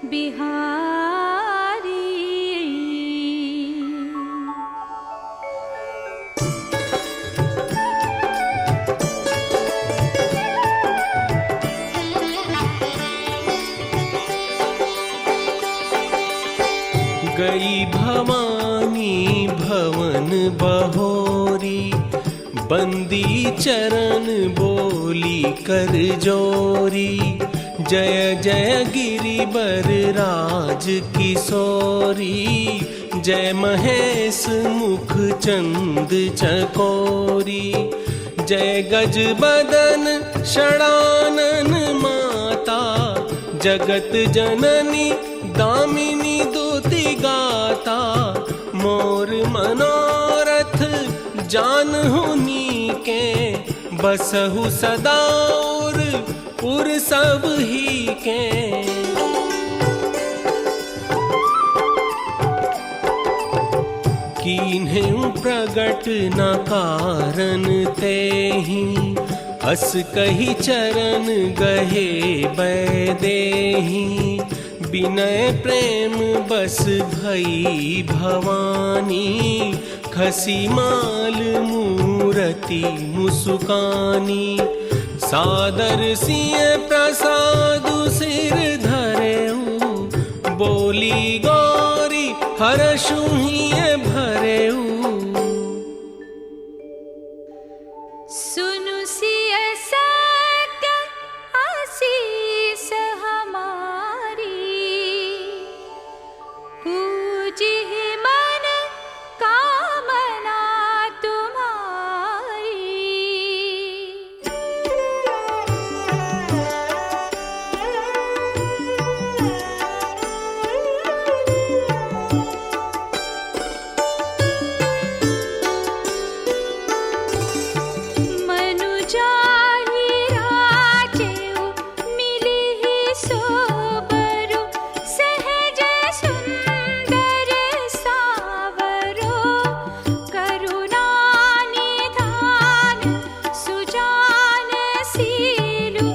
बिहारी। गई भवानी भवन बहोरी, बंदी चरण बोली कर जोरी। जय जय गिरिबर राज किशोरी, जय महेश मुख चंद चकोरी। जय गज बदन षडानन माता, जगत जननी दामिनी दूती गाता। मोर मनोरथ जानहु नीके, बसहु सदा पुर सब ही के। कीन्हें प्रगट न कारण तेहि, अस कही चरण गहे बैदेहि। विनय प्रेम बस भई भवानी, खसी माल मूरति मुसुकानी। सादर सिय प्रसादु सिर धरेऊ, बोली गौरी हरषु हिय भरेऊ। सुनु सिय सत्य आशीष हमारी, पूजी मन कामना तुम्हारी। मनु जाहि राजेउ मिलिहि सोबरु, सहज सुंदर सावरो। करुणा निधान सुजान सीलु,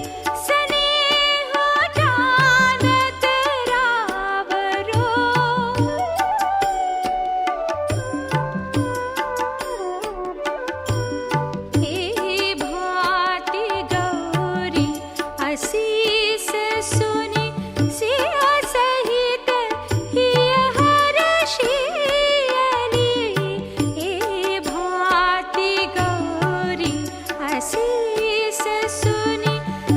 स्नेह जानत रावरो। हे भांति गौरी आशीष सुनि, सिया सहित हिय हरषियली। हे भांति गौरी आशीष सुनि,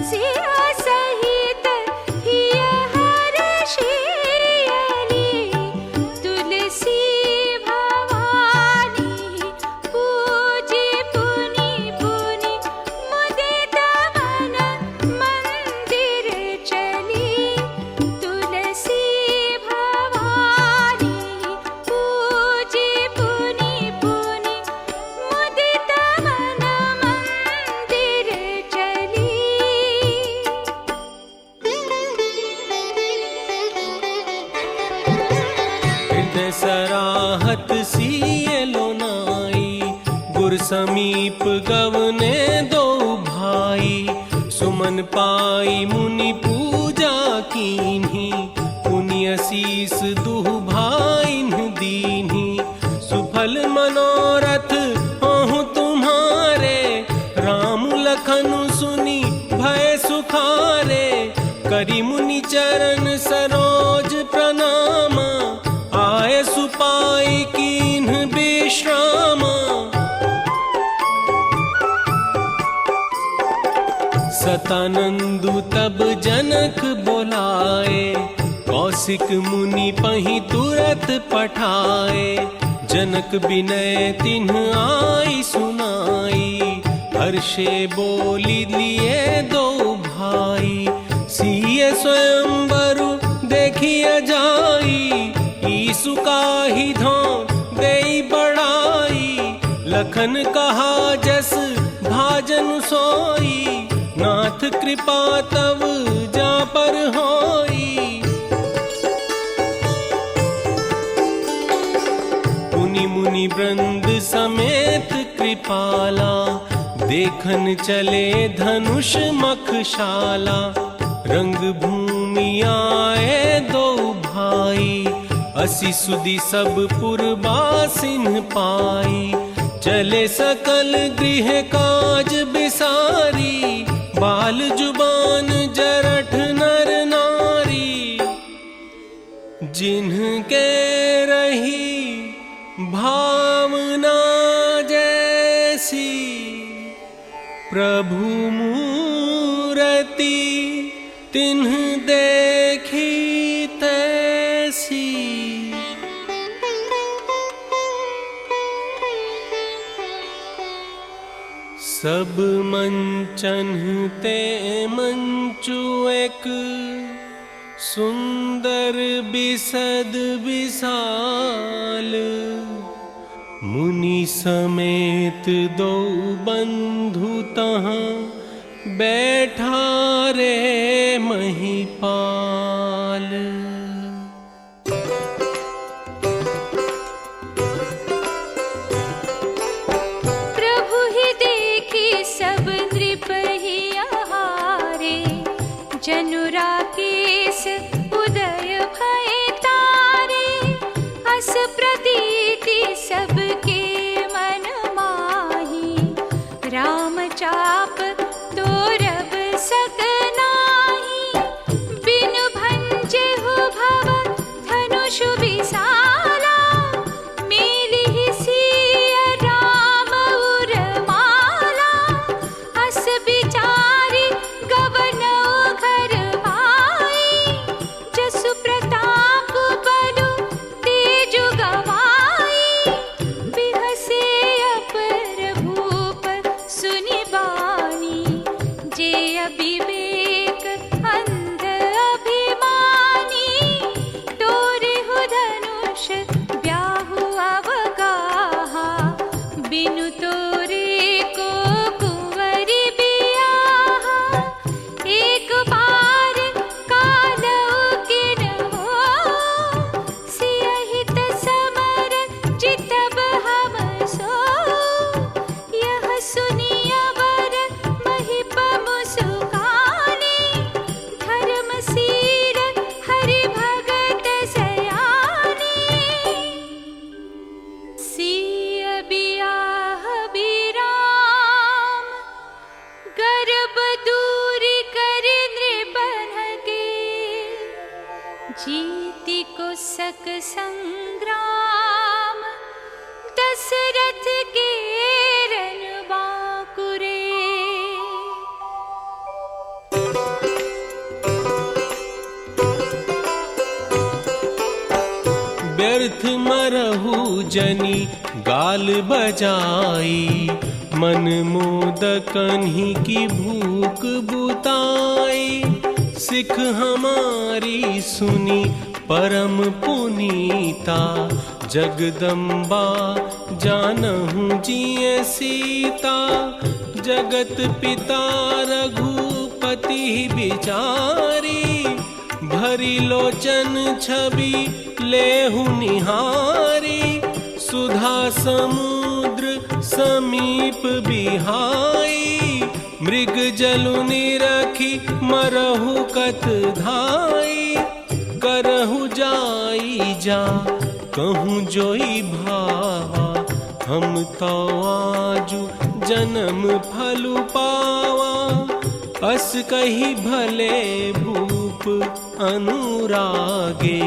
सिया सहित हिय हरषियली। तुलसी भवानी पूजी पुनि पुनि, मुदित मन मंदिर चली। तुलसी भवानी पूजी पुनि पुनि, मुदित मन मंदिर चली। हृदय सराहत सिय लोनाई, गुर समीप गवने दो भाई। सुमन पाई मुनि पूजा कीन्ही, पुनि असीस दुह भाइन दीन्ही। सुफल मनोरथ होहु तुम्हारे, राम लखन सुनि भय सुखारे। करी मुनि चरण सरोज प्रणामा, आय सुपाई कीन्ह विश्रामा। सतानंदु तब जनक बोलाए, कौशिक मुनि पहि तुरत पठाए। जनक विनय तिन्ह आई सुनाई, हर्षे बोली लिए दो भाई। सिय स्वयंवरु देखिय जाई, ईसु काहि धों देई बढ़ाई। लखन कहा जस भाजन सोई, नाथ कृपा तव जा पर होई। पुनि मुनि वृंद समेत कृपाला, देखन चले धनुष मखशाला। रंग भूमि आए दो असि सुदि सब पुरबासिन पाई, चले सकल गृह काज बिसारी, बाल जुबान जरठ नर नारी। जिनके रही भावना जैसी, प्रभु मूरति तिन्ह देखी तैसी। सब मंचन ते मंचु एक, सुंदर बिसद विशाल। मुनि समेत दो बंधु तहाँ, बैठा रे महिपाल। प्रभु ही देखी सब नृप ही आहारे, जनु राकेश उदय भय तारे। अस प्रतीति सबके मन माही, राम चाप तोरब सक नाही। बिन भंजेहु भव धनुषु विशाला, मेलिहि सिय राम उरमाला। अस बिचारी गवनौ घर भाई, जसु प्रताप बलु तेजु गवाई। बिहसे अपर भूप सुनि बानी, जे अविवेक अंध अभिमानी। तोरेहु धनुष ब्याहु अवगाहा, बिनु तोरे को कुंवरी बियाहा। एक बार कालउ किन्हो, सियहित समर जितब हम सो। यह सुनि अवर महिप मुसुकानी, धर्म सीर हरि भगत सयानी। सिय बियाह बिराम, गर्भ दूरी कर नृपन के। जीति को सक संग्राम, दशरथ के रन बाकुरे। व्यर्थ मरहु जनि गाल बजाई, मन मोदकन्हि की भूख बुताई। सिख हमारी सुनी परम पुनीता, जगदम्बा जानहु जिय सीता। जगत पिता रघुपति बिचारी, भरी लोचन छवि लेहु निहारी। सुधा समुद्र समीप बिहाई, मृग जलु निरखी मरहु कत धाई। करहु जाई जा कहूँ जोई भावा, हम तो आजु जन्म फलु पावा। अस कही भले भूप अनुरागे,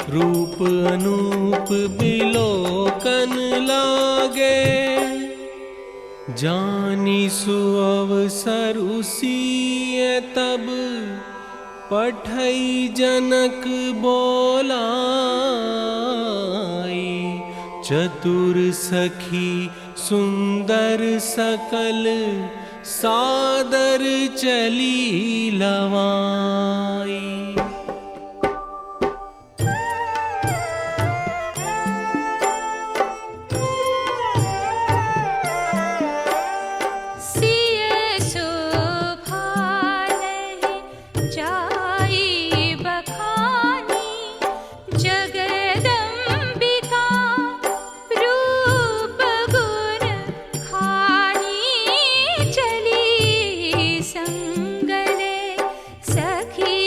रूप अनूप बिलोकन लागे। जानी सुअवसरु सिय तब, पठई जनक बोलाई। चतुर सखी सुंदर सकल, सादर चली लवाई। सखी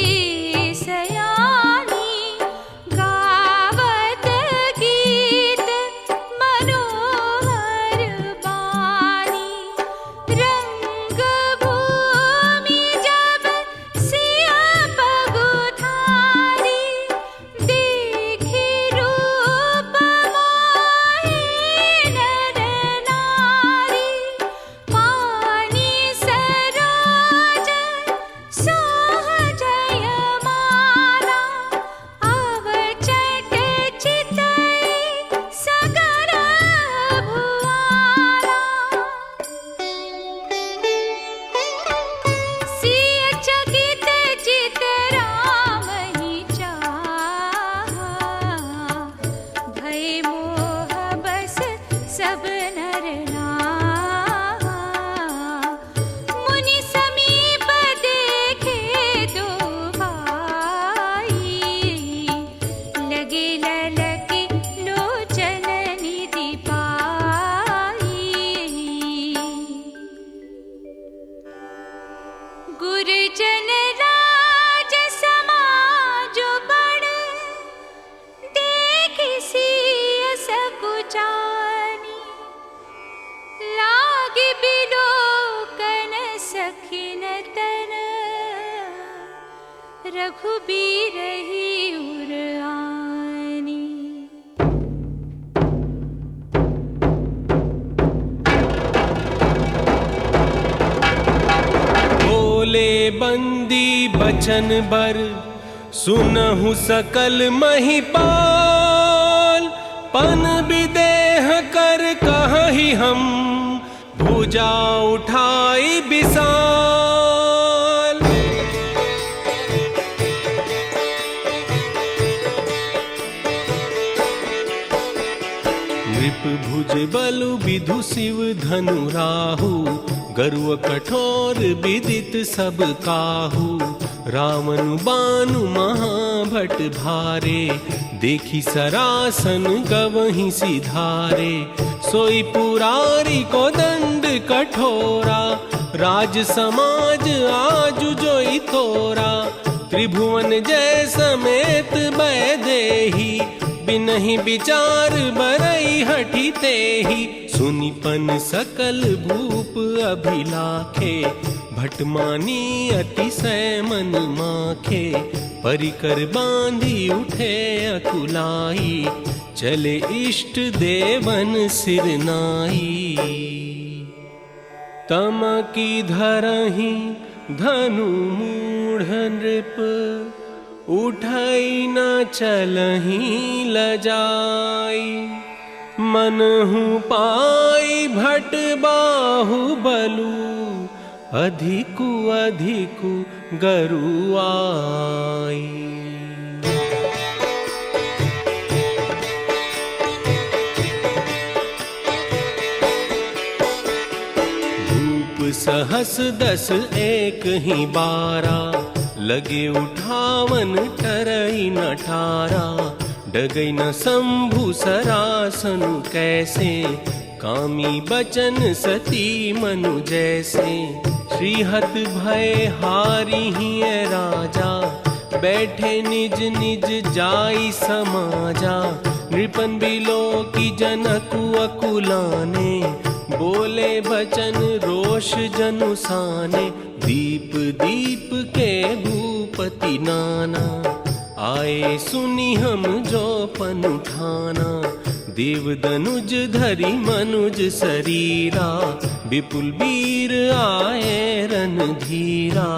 रघुबीर ही उर आनी। बोले बंदी बचन बर, सुनहु सकल महिपाल। पन विदेह कर कहि हम, भुजा उठाई विशाल। नृप भुज बलु विधु शिव धनु राहु, गरुड़ कठोर विदित सब काहू। रावण बानु महाभट भारे, देखी सरासन गवहीं सिधारे। सोई पुरारी को दंड कठोरा, राज समाज आजु जोई थोरा। त्रिभुवन जय समेत बैदेही, बिनहि विचार बरई हठी तेहि। सुनिपन सकल भूप अभिलाखे, भटमानी अतिशय मन माखे। परिकर बांधी उठे अकुलाई, चले इष्ट देवन सिर नाई। तमकी धरहि धनु मूढ़ नृप, उठाई न चलहि लजाई। मनहु पाई भट बाहु बलु, अधिकु अधिकु गरुआई। सहस दस एक ही बारा, लगे उठावन टरई न ठारा। डगई न शंभु सरासनु कैसे, कामी बचन सती मनु जैसे। श्रीहत भय हारी ही राजा, बैठे निज निज जाई समाजा। नृपन बिलो की जनकु अकुलाने, बोले बचन रोष जनुसाने। दीप दीप के भूपति नाना, आए सुनी हम जो पन उठाना। देव दनुज धरि मनुज शरीरा, विपुल वीर आए रणधीरा।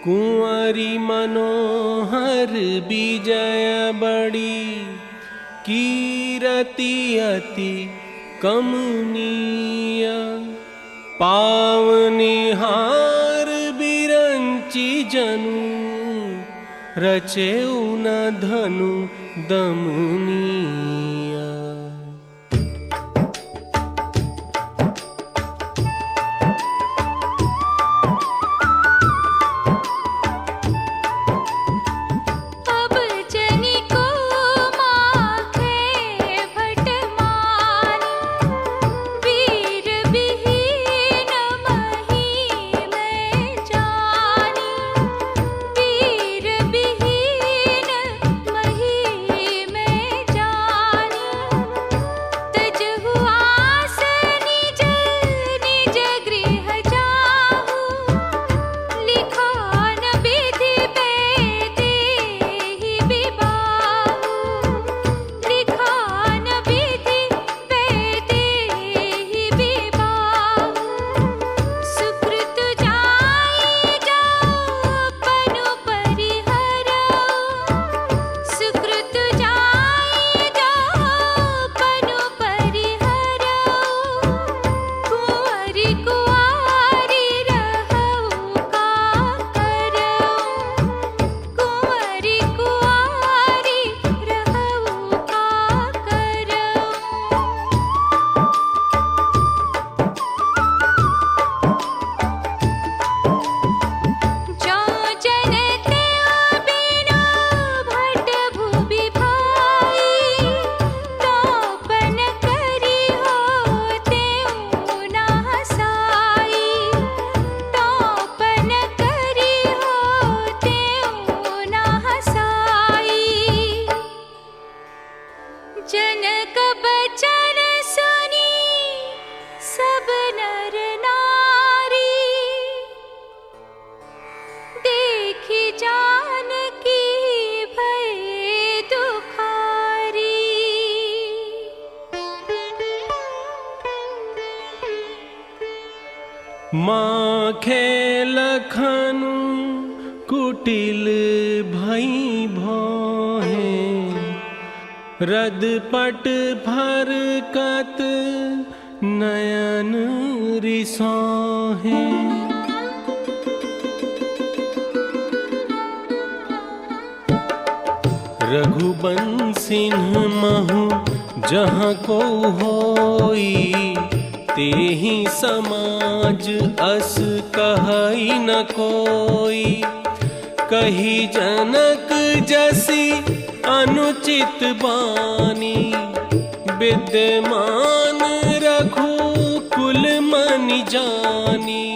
कुंवरी मनोहर विजय बड़ी, कीरति अति कमनीय। पावनिहार बिरंची जनु, रचेउ न धनु दमनीय। माखे लखनु कुटिल भई भोहे, रदपट फरकत नयन रिसोहे। रघुबंसिन्ह महु जहाँ को होई, तेहि समाज अस कहई न कोई। कही जनक जसी अनुचित बानी, विद्यमान रघुकुल मनि जानी।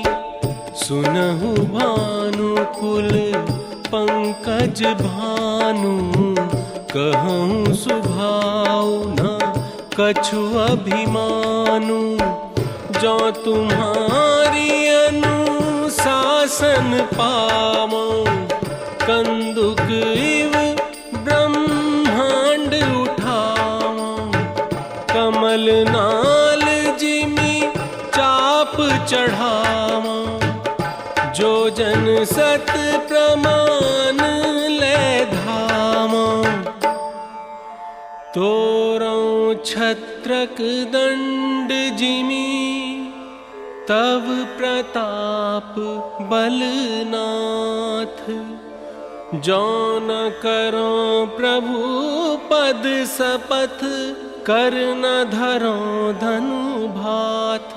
सुनहु भानुकुल पंकज भानु, कहूँ सुभाव न कछु अभिमानु। जो तुम्हारी अनुशासन पावो, कंदुक इव ब्रह्मांड उठाओ। कमल नाल जिमि चाप चढ़ाओ, जो जन सत प्रमाण ले धामो। तोरों छत्रक दंड जिमि, तव प्रताप बलनाथ। जो न करो प्रभु पद सपथ, कर न धरो धनु भाथ।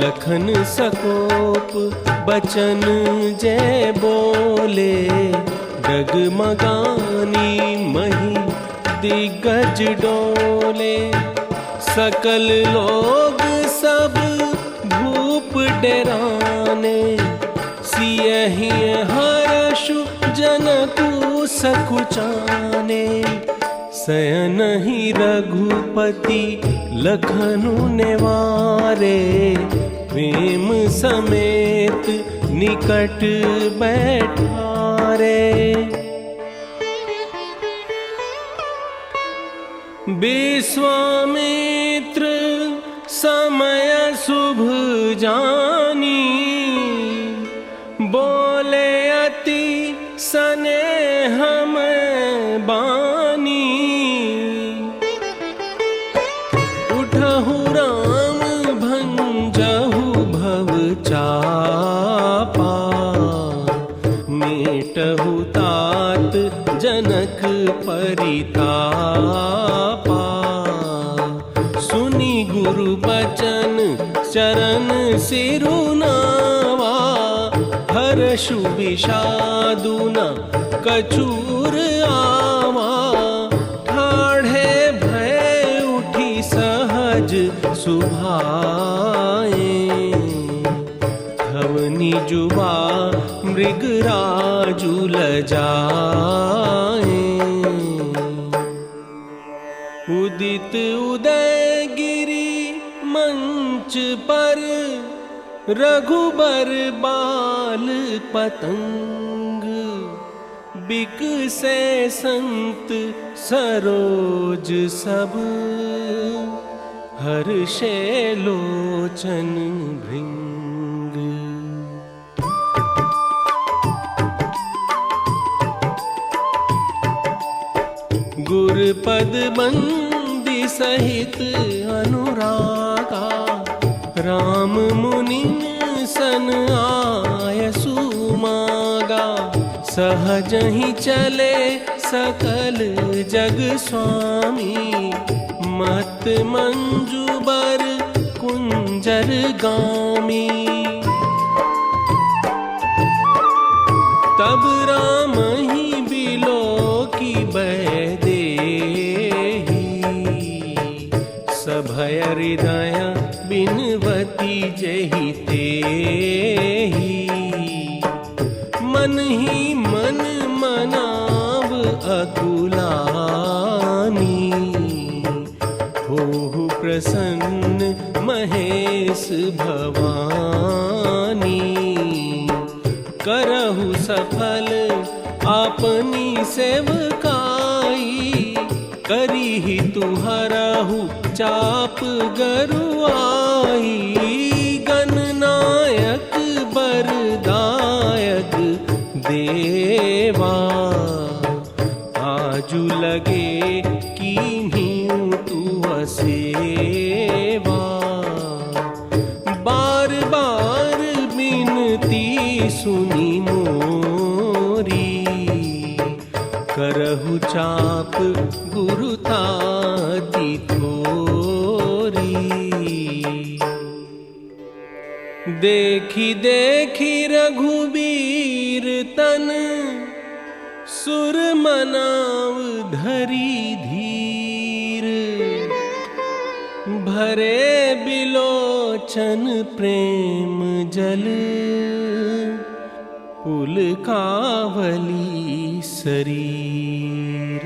लखन सकोप बचन जय बोले, डगमगानी मही दिग्गज डोले। सकल लोग सब भूप डराने, सियहि हर्षु जनकु सकुचाने। सयनहि रघुपति लखनु नेवारे, प्रेम समेत निकट बैठारे। विश्वामित्र समय शुभ जानी, बोले अति स्नेह में बानी। उठहु राम भंजहु भव चापा, मेटहु तात जनक परितापा। सुनी गुरु बचन चरण सिरुनावा, हर्षु विषादु न कछूर आवा। ठाढ़े भय उठी सहज सुभाए, धवनी जुबा मृगराजु लजाए। उदित उदयगिरि मंच पर, रघुबर बाल पतंग। बिकसे संत सरोज सब, हर्षे लोचन भृंग। गुरपद बंदी सहित अनुरागा, राम मुनि सन आय सुमागा। सहज ही चले सकल जग स्वामी, मत मंजुबर कुंजर गामी। तब राम ही बिलो की बैदेही, सभय हृदय बिनवती जहि तेहि। मन ही मन मनाव अकुलानी, होहु प्रसन्न महेश भवानी। करहु सफल आपनी सेवकाई, करी ही तुहरहु चाप गरुआई, गणनायक बरदायक देवा, आजु लगे कीन्हीं तुह सेवा। बार बार बिनती सुनी मोरी, करहु चाप गुरुतादि थोरी। देखी देखी रघुबीर तन, सुर मनाव धरी धीर। भरे बिलोचन प्रेम जल, पुलकावली शरीर।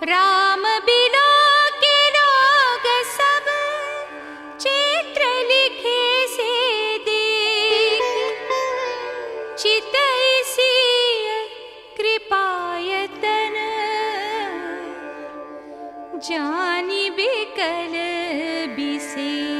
राम बिलो के लोग सब चित्र लिखे से देख, चितैसी कृपायतन जानी बिकल बिसेखी।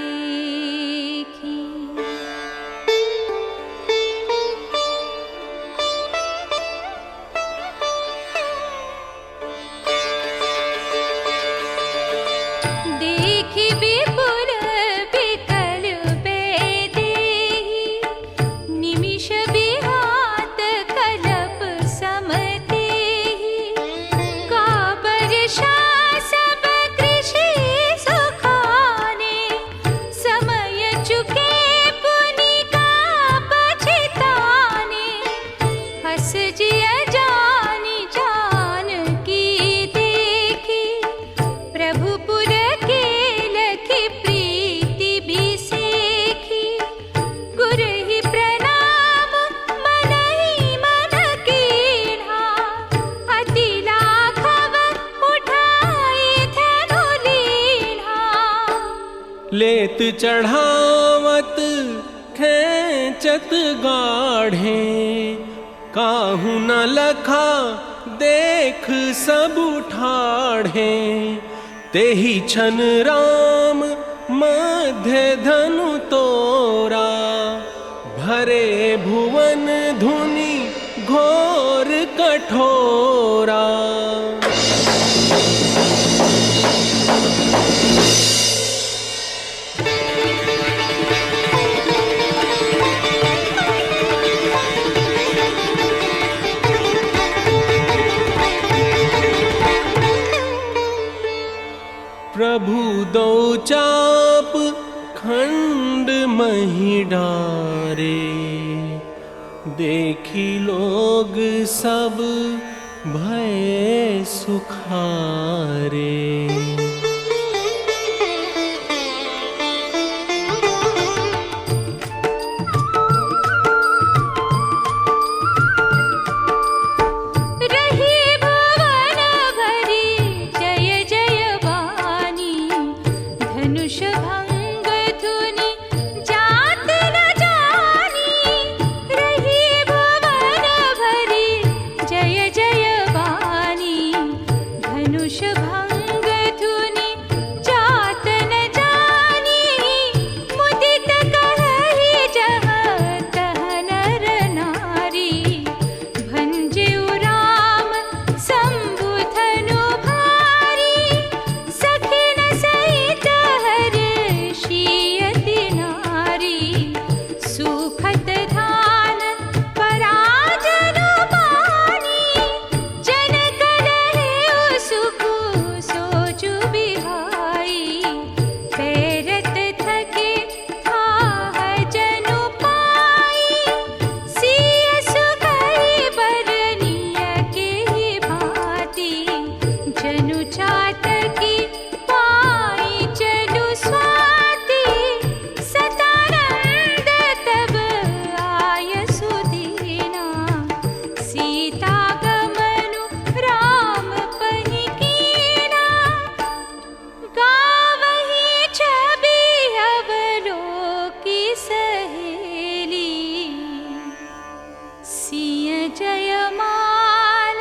लेत चढ़ावत खेचत गाढ़े, काहू न लखा देख सब ठाढ़े। तेहि छन राम मध्य धनु तोरा, भरे भुवन धुनि घोर कठोरा। प्रभु दो चाप खंड मही डारे, देखी लोग सब भय सुखारे। जयमाल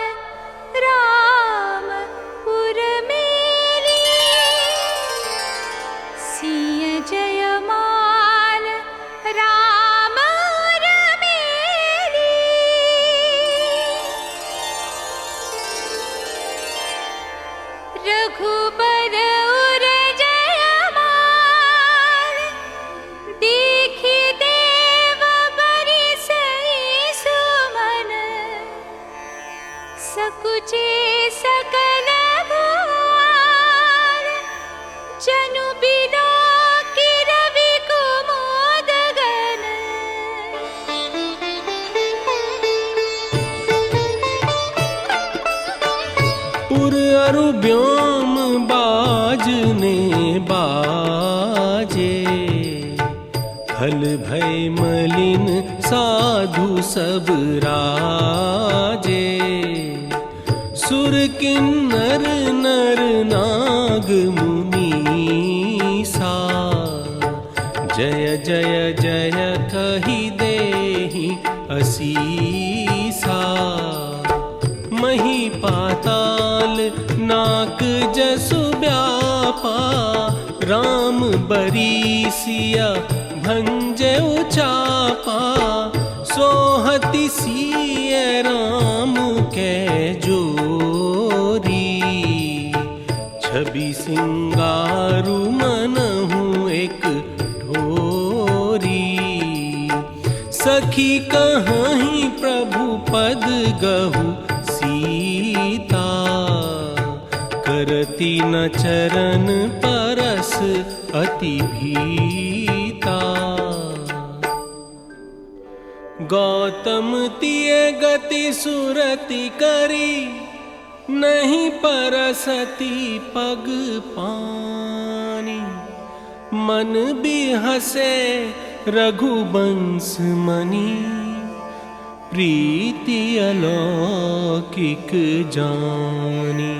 रामपुर मेली सिय जयमाल रामपुर मेली रघुबर उर जयमाल देखी देव बरि सई सुमन सकुचे सकल भुवन जनु बिलो की रवि कुमोद गन पुर अरु व्योम बाजने बाजे फल भय मलिन साधु सब राजे सुर किन्नर नर नाग मुनीसा जय जय जय कहि देहि असीसा मही पाताल नाक जसु व्यापा राम बरीसिया भंजे उचापा सोहति सिय राम के जोरी छवि सिंगारु मनहु एक ढोरी सखी कहीं प्रभु पद गहु सीता करती न चरण परस अति भीता गौतम तिय गति सुरति करी नहीं परसती पग पानी मन बिहसे रघुबंश मणि प्रीति अलौकिक जानी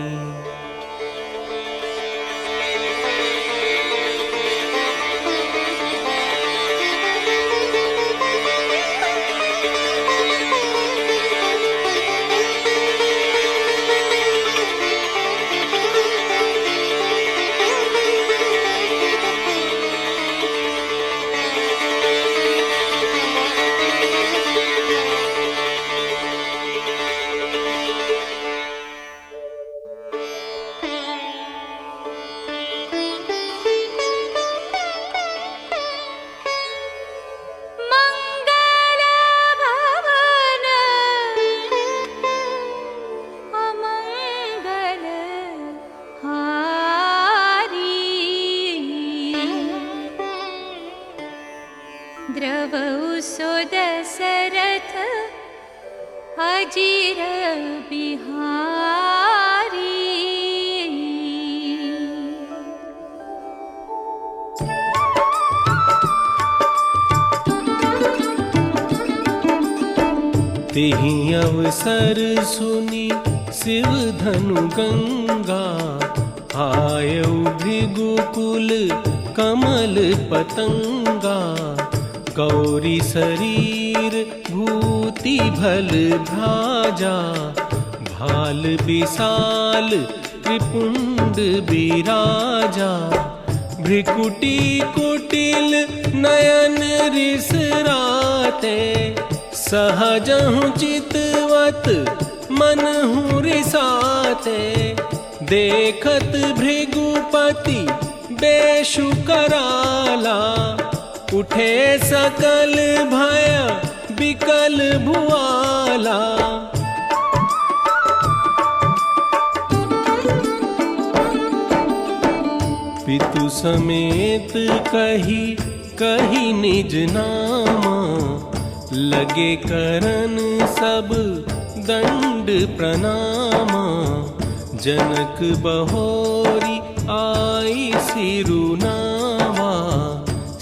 द्रवौ सो दशरथ अजीर बिहारी तेहि अवसर सुनी शिव धनु गंगा आयौ भृगुकुल कमल पतंगा गौरी शरीर भूति भल भ्राजा भाल विशाल त्रिपुंड विराजा भ्रिकुटी कुटिल नयन रिसराते सहजहु चितवत मनहु रिसाते देखत भृगुपति बेशु कराला उठे सकल भय विकल भुआला पितु समेत कही कही निज नामा लगे करन सब दंड प्रणामा जनक बहोरी आई सिरुनावा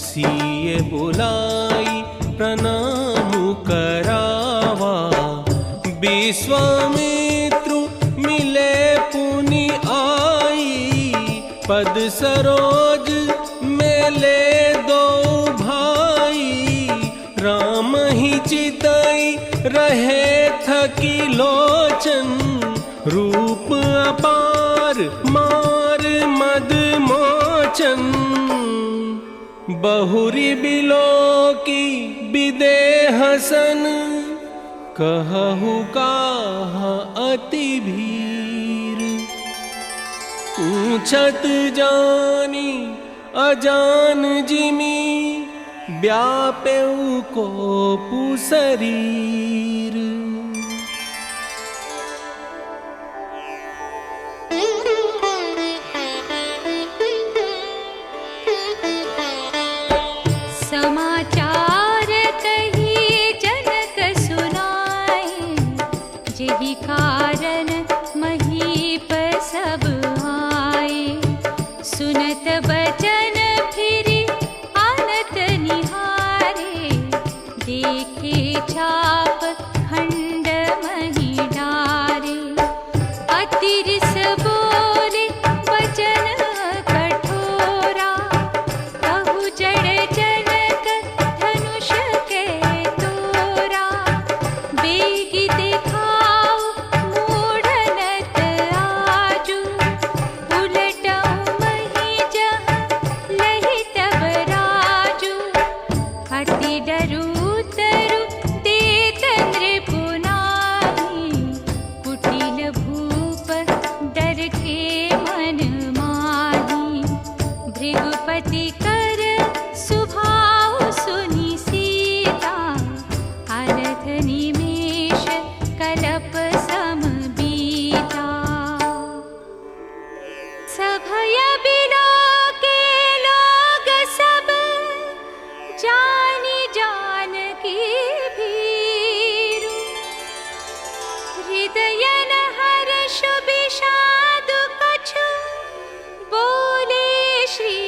सिय बुलाई प्रणाम करावा विश्वामित्रु मिले पुनि आई पद सरोज मेले दो भाई राम ही चितई रहे थक की लोचन रूप अपार मार मद मोचन बहुरी बिलो की बिदे हसन कहु काहा अति भीर पूछत जानी अजान जिमी व्यापेउ को पुशरीर समाचार कही जनक सुनाए जेहि कारण महीप सब आए सुनत बचन फिरि आनत निहारे देखे छाप खंड मही डारे अतिरिस बोले वचन कठोरा कहु जड़ जनक धनुष के तोरा बेगी दिखाओ मूढ़नत आजू उलटऊ मही जहाँ लही तब राजू अति डरू तरु देत नृपुनाहि कुटिल भूप डर के मन माही भृगुपति कर सुभाव सुनि सीता अनथ निमेष कलप सम बीता सभय बिलो के लोग सब जानी जान की भीरु हृदय न हर्ष विषाद कछु बोले श्री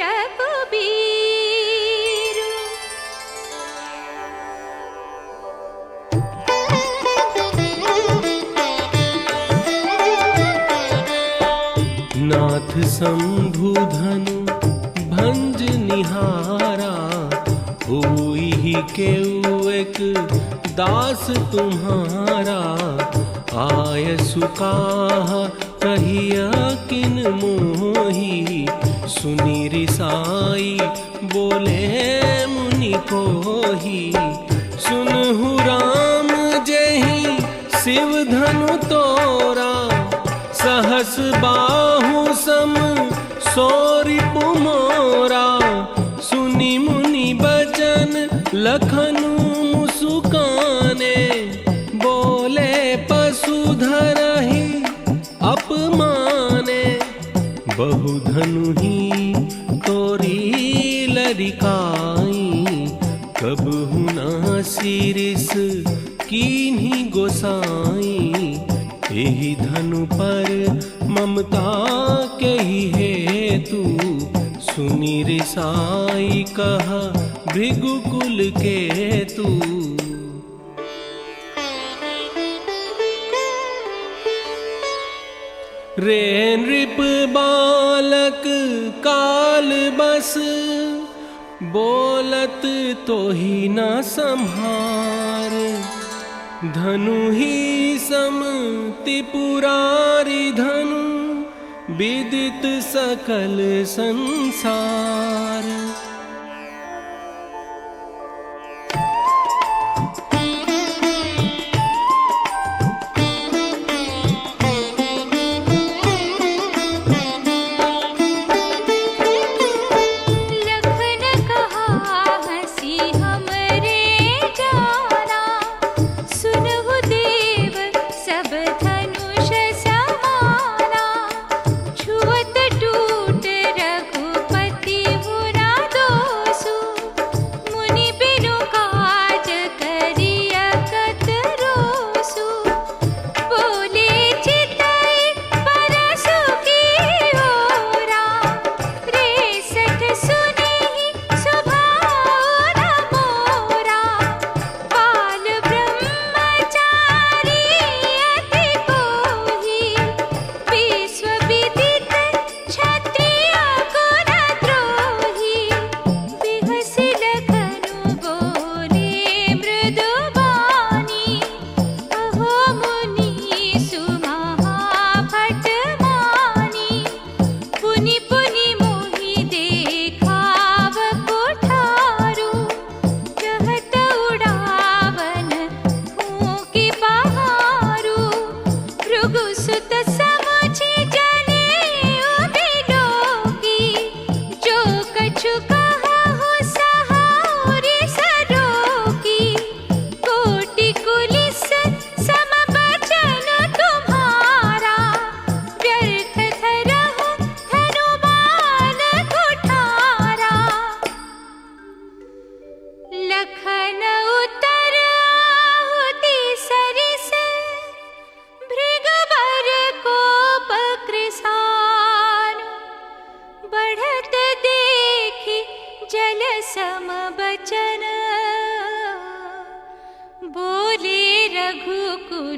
रघुबीरु नाथ शंभुधनु भंज निहारा हुई केउ एक दास तुम्हारा आय सुकाहा कहिया किन मोही सुनि रिसाई बोले मुनि कोही सुनहु राम जेहि शिव धनु तोरा सहस बाहु सम सौरिपु मोरा सुनि मुनि बचन लखनु मुसुकाने बोले पशुधरहि अपमाने बहुधनु ही तोरी लरिकाई कबहु ना सिरिस कीन्ही गोसाई एहि धनु पर ममता के ही हेतु सुनि रिसाई कहा भृगुकुल केतु रे नृप बालक काल बस बोलत तो ही न संहार धनु ही सम त्रिपुरारी धनु विदित सकल संसार छुअत टूट रघुपति पुरा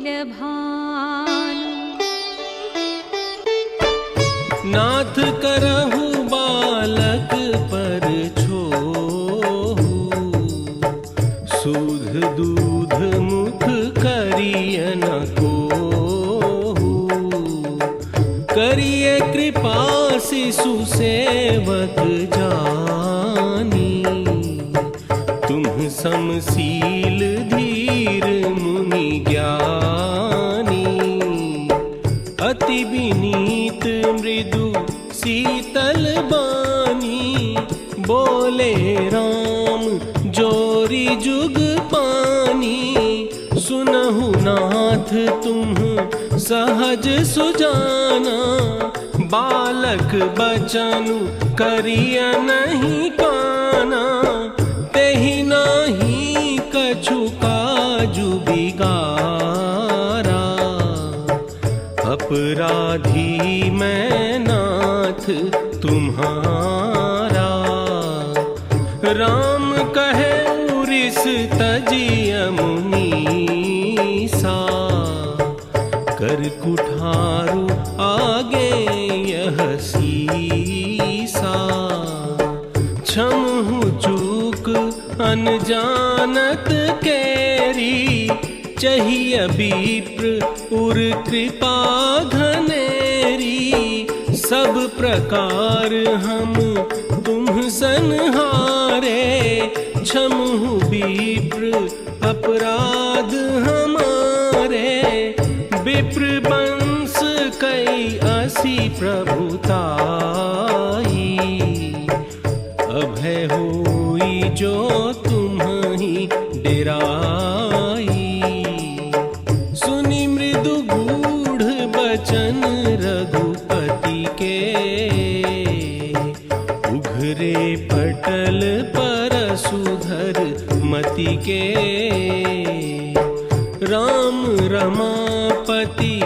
भानु। नाथ करहु बालक पर छोहु, सूध दूध मुख करिय न कोहु। करिय कृपा शिशु सेवक जानी, तुम समशील धीर मुनि ज्ञानी। अति विनीत मृदु शीतल बानी, बोले राम जोरी जुग पानी। सुनहु नाथ तुम सहज सुजाना, बालक बचनु करिय नहीं काना। तेहि नाही कछु काजु बिगारा, अपराधी मैं नाथ तुम्हारा। राम कहे उरिस तजिय मुनीसा, कर कुठारु आगे यह सीसा। क्षमहु चूक अनजानत केरी, चाहिए विप्र उर कृपा घनेरी। सब प्रकार हम तुम संहारे, क्षमहु विप्र अपराध हमारे। विप्र वंश कई असी प्रभुताई, अभय होई जो तुम्हि डेराई। सुनि मृदु गूढ़ बचन रघुपति के, उघरे पटल परशुधर मति के। राम रमापति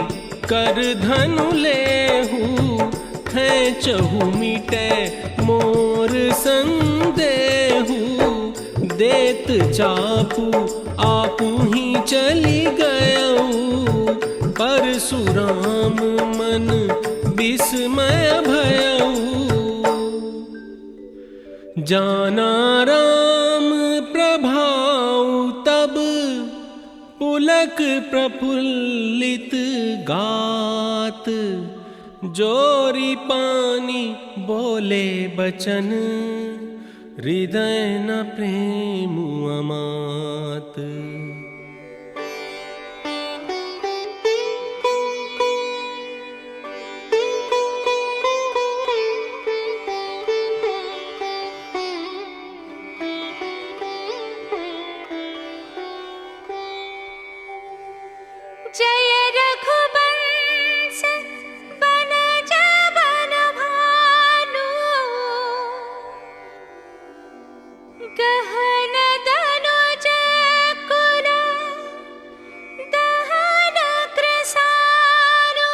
कर धनु लेहु, खेचहु मिटे मोर संदेहु। देत चापू आपू ही चली गयऊ, परशुराम मन विस्मय भयऊ। जाना राम प्रभाव तब, पुलक प्रफुल्लित गात। जोरी पानी बोले बचन, हृदय न प्रेम अमात। जय रघुवंश बनज बन भानु, गहन दनुज कुल दहन कृसानु।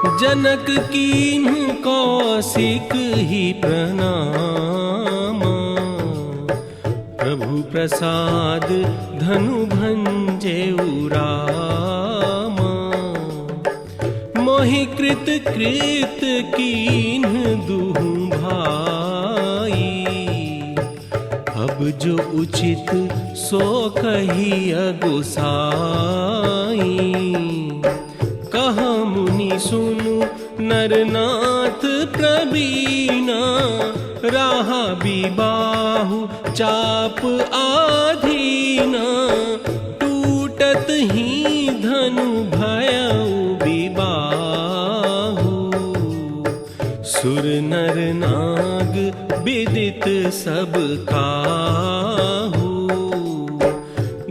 जनक कीन्ह कौशिक ही प्रणामा। प्रभु प्रसाद धनु भंजे रामा। मोहि कृत कृत कीन्ह दुहु भाई। अब जो उचित सो कही अगुसाई। कह मुनि सुनु नरनाथ प्रवीणा। राहा बिबाहु चाप आधीना। टूटत ही धनु भयउ बिबाहु। सुर नर नाग विदित सब काहू।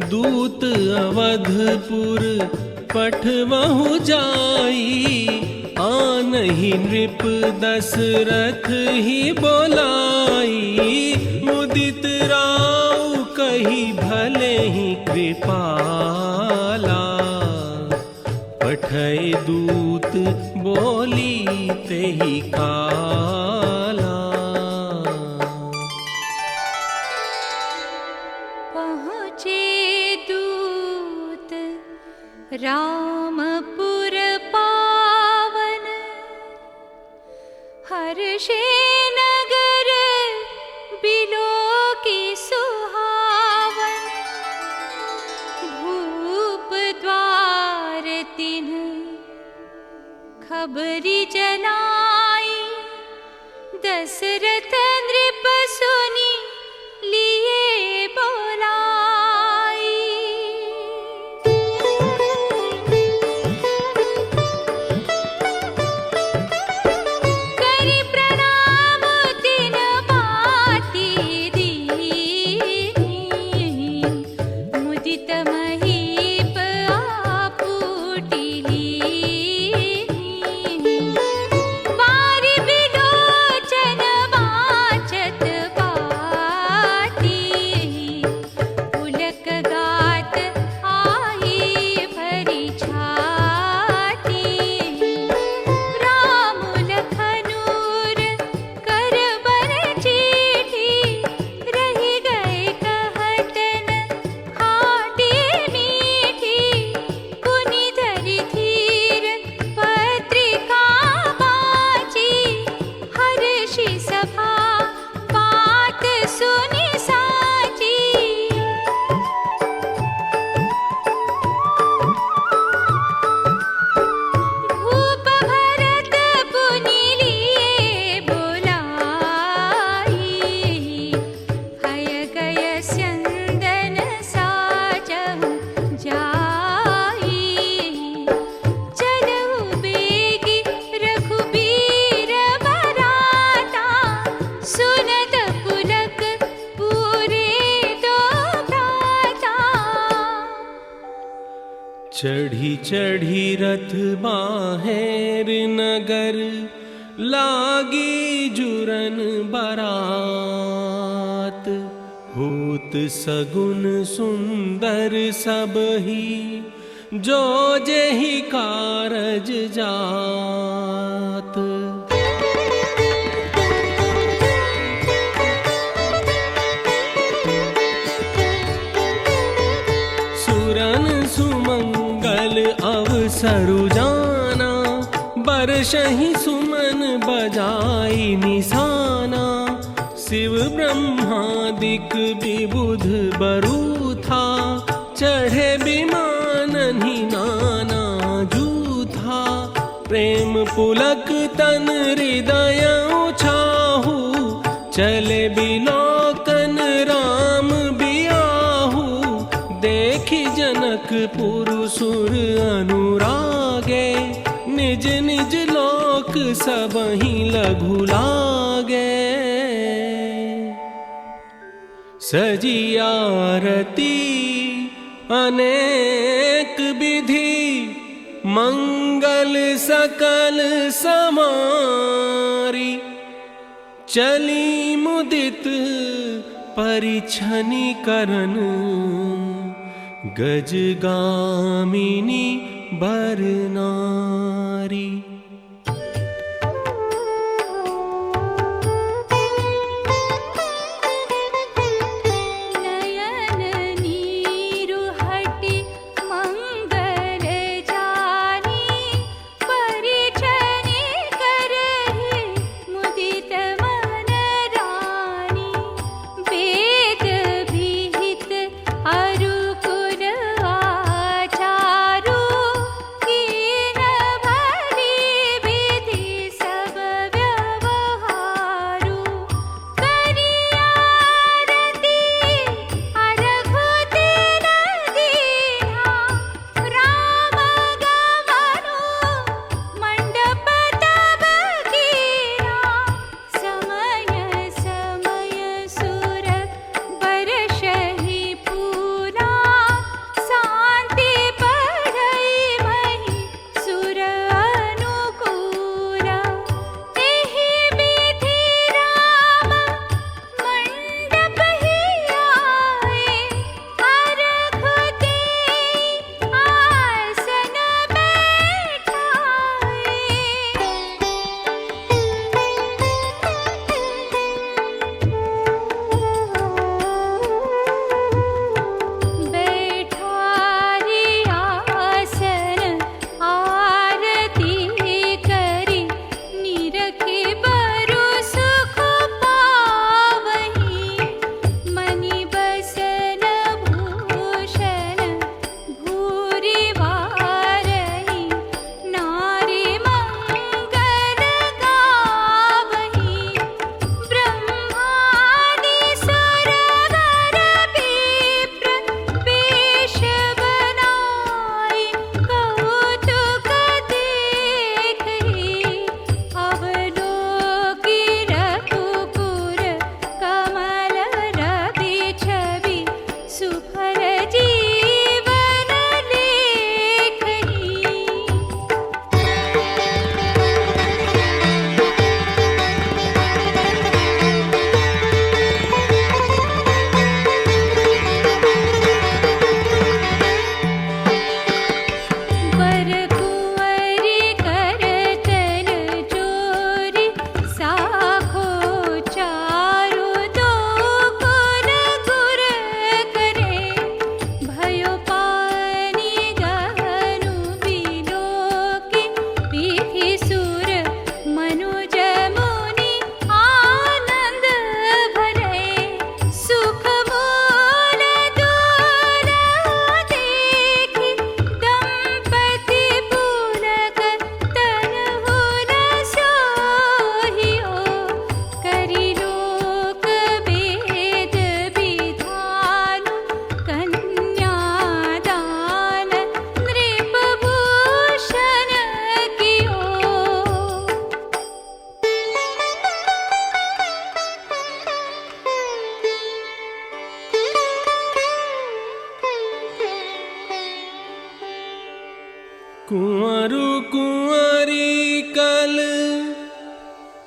दूत अवधपुर पठवहु जाई। आनहि नृप दशरथ ही बोलाई। मुदित राउ कही भले ही कृपाला। पठय दूत बोली तेहि काला। पहुँचे दूत रामपुर पावन। हर्षे नगर बिलोकी सुहावन। भूप द्वार तिन्ह खबरी जनाई। दशरथ नृप सुनी लिए बोलाई। करि प्रणाम तिन बाती दीनी। मुदित महीप आपुटी लीनी। बारि बिलोचन वाचत बाती। पुलक गात आई भरी छाती। राम लखनूर कर बर चीठी। रही गए कहतन खाटी मीठी। पुनि धरि धीर पत्रिका बाची। हर्षि सभा बात सुनि साची। भूप भरत पुनि लिए बोलाई। हय गय स्यंदन साजहु जाई। चलहु बेगी रघुबीर बराता। सुनत पुलक पूरे दो भ्राता। चढ़ी चढ़ी रथ बाहेर नगर। लागी जुरन बरात। होत सगुन सुंदर सबही। जो जेहि कारज जात। सुरन सुमंगल अवसरु जाना। बरसहि सुमन बजाई निशाना। शिव ब्रह्मादिक विबुध बरूथा। चढ़े विमान ही नाना जूथा। प्रेम पुलक तन हृदय छाहू। चले बिलोकन राम बियाहू। देखि जनकपुर सुर अनुरागे। निज निज लोक सबहि लघु लागे। सजी आरती अनेक विधि। मंगल सकल समारी। चली मुदित परिछनि करन। गजगामिनी बर नारी।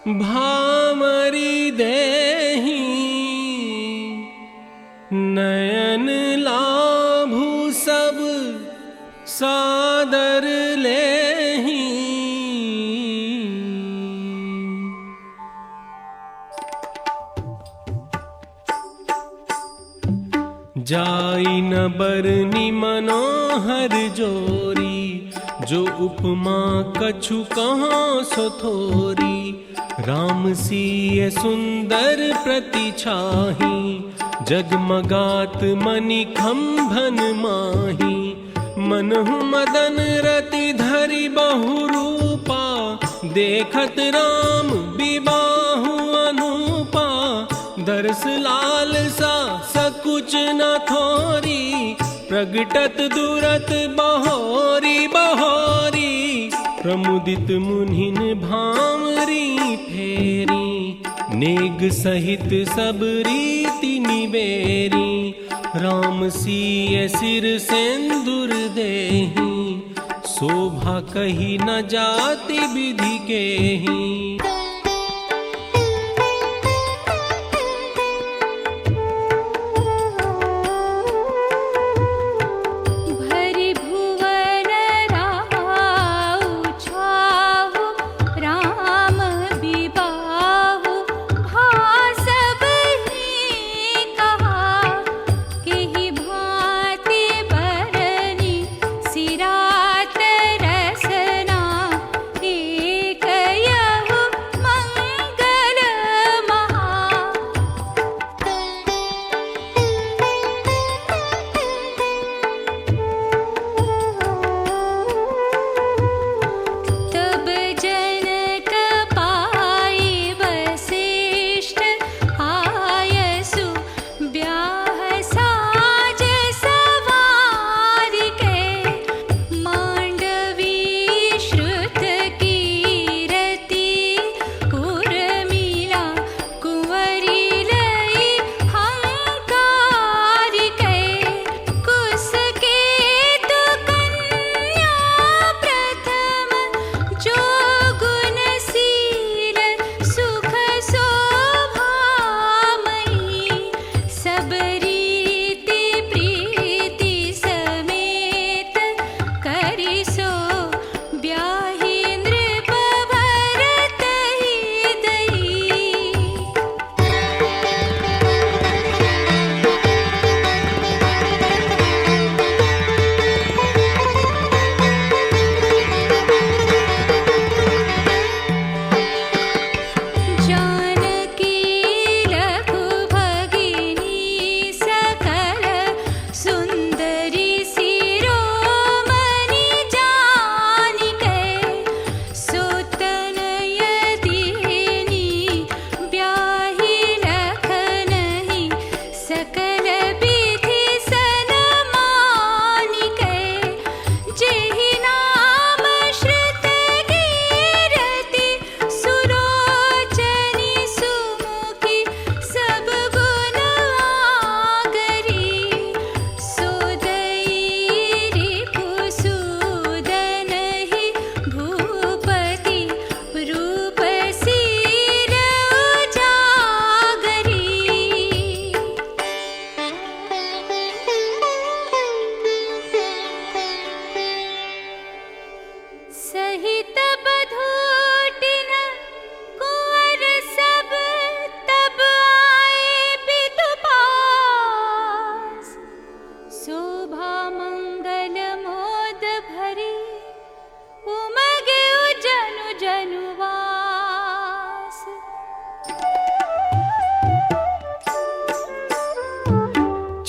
भामरी देहि नयन लाभु सब सादर लेहि। जाई न बरनी मनोहर जोरी, जो उपमा कछु कहाँ सो थोरी। राम सिय सुंदर प्रतिछाही, जगमगात मणि खंभन माही। मनहु मदन रति धरि बहु रूपा, देखत राम बिबाहु अनूपा। दर्श लालसा सकुच न थोरी, प्रगटत दुरत बहोरी बहोरी। प्रमुदित मुनिन भामरी फेरी, नेग सहित सब रीति निबेरी। राम सिय सिर सेंदुर देहि, शोभा कही न जाति विधि केहि।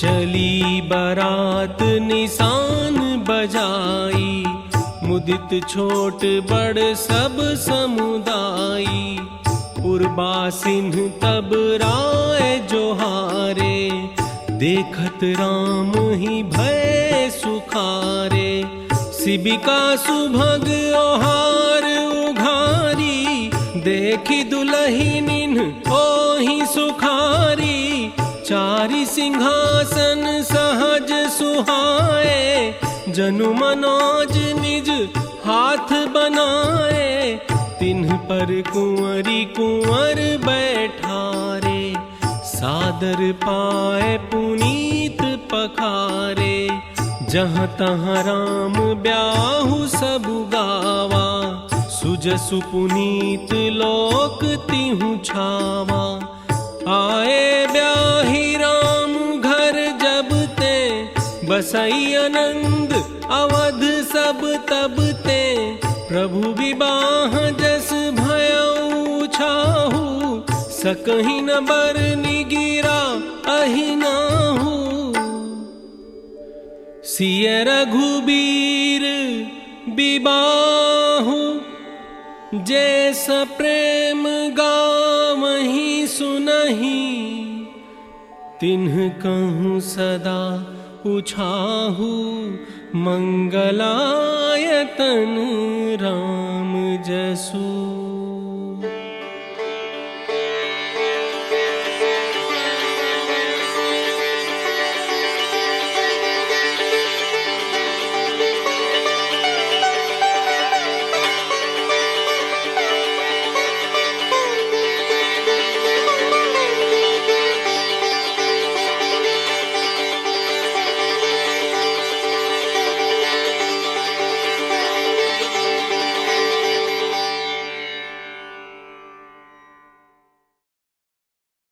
चली बारात निशान बजाई, मुदित छोट बड़ सब समुदाई। पुरबासिन तब राय जोहारे, देखत राम ही भय सुखारे। शिबिका सुभग ओहार उघारी, देखी दुलहिनिन ओहि सुखारी। चारि सिंहासन सहज सुहाए, जनु मनोज निज हाथ बनाए। तिन्ह तिन्ह पर कुंवरी कुंवर बैठारे, सादर पाए पुनीत पखारे। जहाँ तहाँ राम ब्याहु सब गावा, सुजसु पुनीत लोक तिहु छावा। आए ब्याही राम घर जब ते, बसई आनंद अवध सब तब ते। प्रभु विवाह जस भयउ छाहु, सकहि न बरनि गिरा अहि नाहु। सिय रघुबीर विबाहु, जैस प्रेम गावहीं सुनहि। तिन्ह कहूँ सदा उछाहु, मंगलायतन राम जसु।